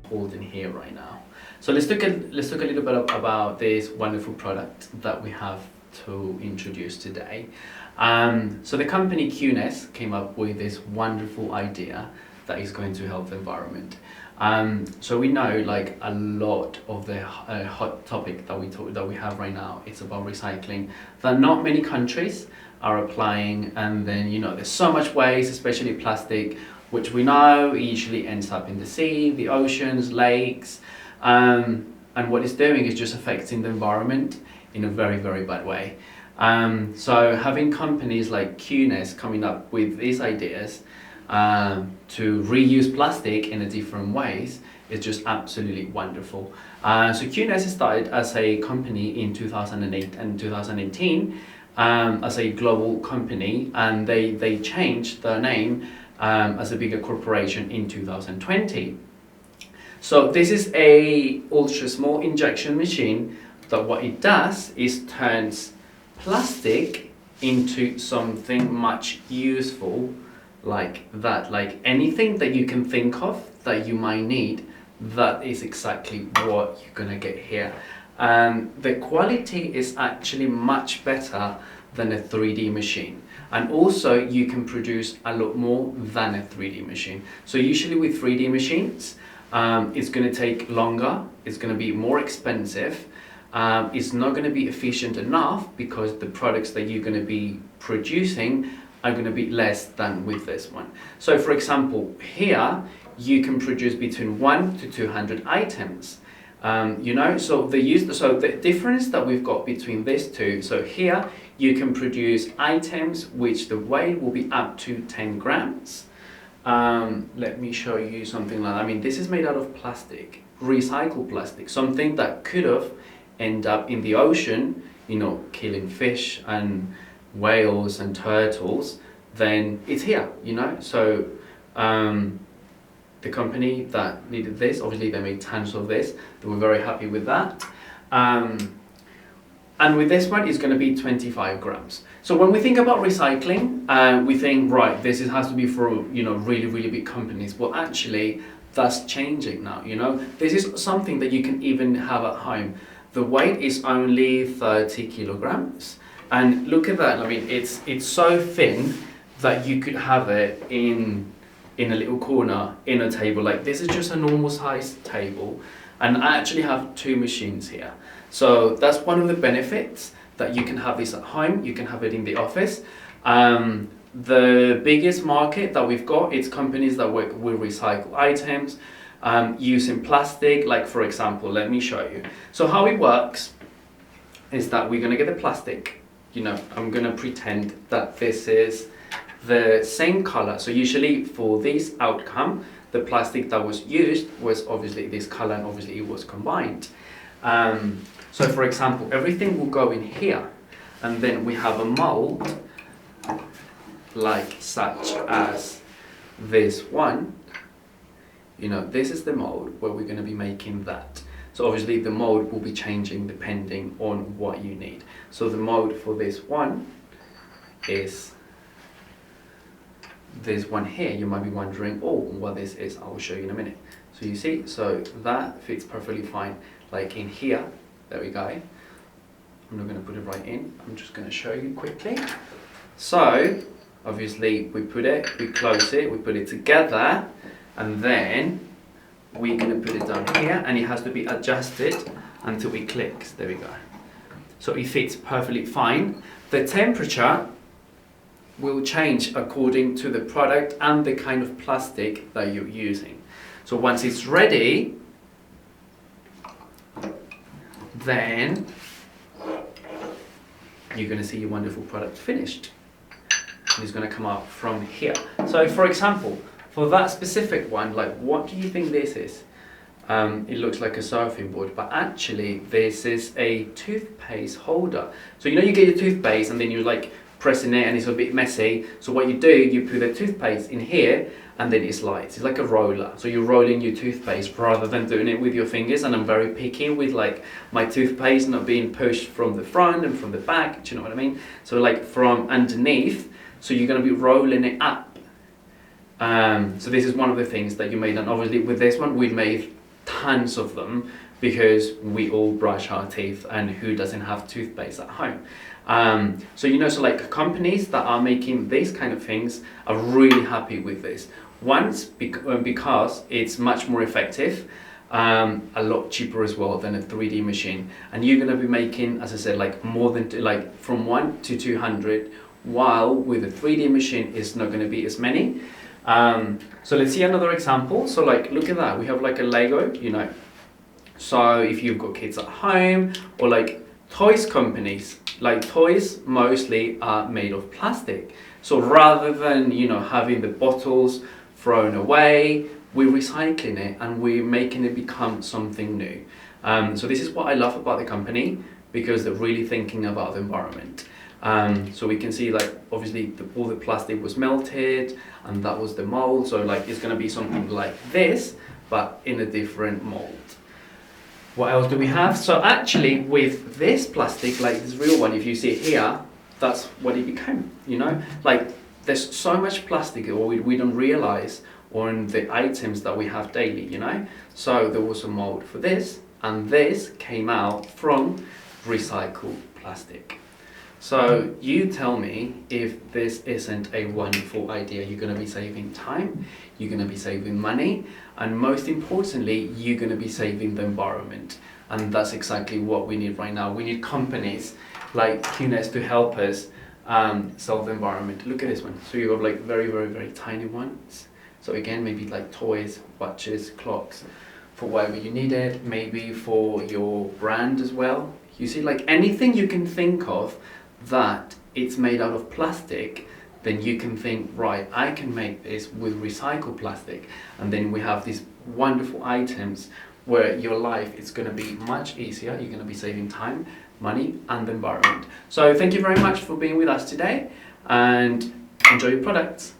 holding here right now. So let's look a little bit about this wonderful product that we have to introduce today. So the company QNES came up with this wonderful idea that is going to help the environment. So we know, like, a lot of the hot topic that we have right now, it's about recycling, that not many countries are applying, and then, you know, there's so much waste, especially plastic, which we know usually ends up in the sea, the oceans, lakes, and what it's doing is just affecting the environment in a very, very bad way. So having companies like QNES coming up with these ideas to reuse plastic in a different ways is just absolutely wonderful. So QNES started as a company in 2008 and 2018 as a global company, and they changed their name as a bigger corporation in 2020. So this is a ultra small injection machine that what it does is turns plastic into something much useful, like that, like anything that you can think of that you might need, that is exactly what you're gonna get here. And the quality is actually much better than a 3D machine, and also you can produce a lot more than a 3D machine. So usually with 3D machines, it's going to take longer, it's going to be more expensive, it's not going to be efficient enough because the products that you're going to be producing are going to be less than with this one. So for example, here you can produce between 1 to 200 items. You know, so the difference that we've got between these two, so here you can produce items which the weight will be up to 10 grams. Let me show you something like that. I mean, this is made out of plastic, recycled plastic, something that could have ended up in the ocean, you know, killing fish and whales and turtles, then it's here, you know. So the company that needed this, obviously they made tons of this, they were very happy with that. And with this one, it's going to be 25 grams. So when we think about recycling, we think, right, has to be for, you know, really, really big companies. Well, actually, that's changing now, you know. This is something that you can even have at home. The weight is only 30 kilograms. And look at that, I mean, it's so thin that you could have it in a little corner in a table. Like, this is just a normal sized table. And I actually have two machines here. So that's one of the benefits, that you can have this at home, you can have it in the office. The biggest market that we've got, it's companies that work with recycled items, using plastic. Like, for example, let me show you. So how it works is that we're gonna get the plastic, you know, I'm gonna pretend that this is the same color. So usually for this outcome, the plastic that was used was obviously this color, and obviously it was combined. So for example, everything will go in here, and then we have a mold like such as this one. You know, this is the mold where we're going to be making that. So obviously the mold will be changing depending on what you need. So the mold for this one is this one here. You might be wondering, oh, what this is. I will show you in a minute. So you see, so that fits perfectly fine, like in here. There we go. I'm not going to put it right in. I'm just going to show you quickly. So obviously we put it, we close it, we put it together, and then we're going to put it down here, and it has to be adjusted until it clicks. There we go. So it fits perfectly fine. The temperature will change according to the product and the kind of plastic that you're using. So once it's ready, then you're going to see your wonderful product finished. And it's going to come out from here. So for example, for that specific one, like, what do you think this is? It looks like a surfing board, but actually this is a toothpaste holder. So you know, you get your toothpaste and then you're like pressing it and it's a bit messy. So what you do, you put the toothpaste in here and then it slides. It's like a roller. So you're rolling your toothpaste rather than doing it with your fingers. And I'm very picky with like my toothpaste not being pushed from the front and from the back. Do you know what I mean? So like from underneath. So you're going to be rolling it up. So this is one of the things that you made. And obviously with this one, we made tons of them because we all brush our teeth, and who doesn't have toothpaste at home? So so like companies that are making these kind of things are really happy with this. Once because it's much more effective, a lot cheaper as well than a 3D machine, and you're gonna be making, as I said, like more than from 1 to 200, while with a 3D machine it's not gonna be as many. So let's see another example. So like look at that, we have like a Lego, so if you've got kids at home, or like toys companies, like toys mostly are made of plastic. So rather than having the bottles thrown away, we're recycling it and we're making it become something new. So this is what I love about the company, because they're really thinking about the environment. So we can see like obviously all the plastic was melted, and that was the mold. So like it's gonna be something like this, but in a different mold. What else do we have? So actually with this plastic, like this real one, if you see it here, that's what it became, Like there's so much plastic, or we don't realize, or in the items that we have daily, So there was a mold for this, and this came out from recycled plastic. So you tell me if this isn't a wonderful idea. You're going to be saving time, you're going to be saving money, and most importantly, you're going to be saving the environment. And that's exactly what we need right now. We need companies like QNES to help us solve the environment. Look at this one. So you have like very, very, very tiny ones. So again, maybe like toys, watches, clocks, for whatever you need it, maybe for your brand as well. You see, like anything you can think of that it's made out of plastic, then you can think, right, I can make this with recycled plastic, and then we have these wonderful items where your life is going to be much easier. You're going to be saving time, money, and the environment. So thank you very much for being with us today, and enjoy your products.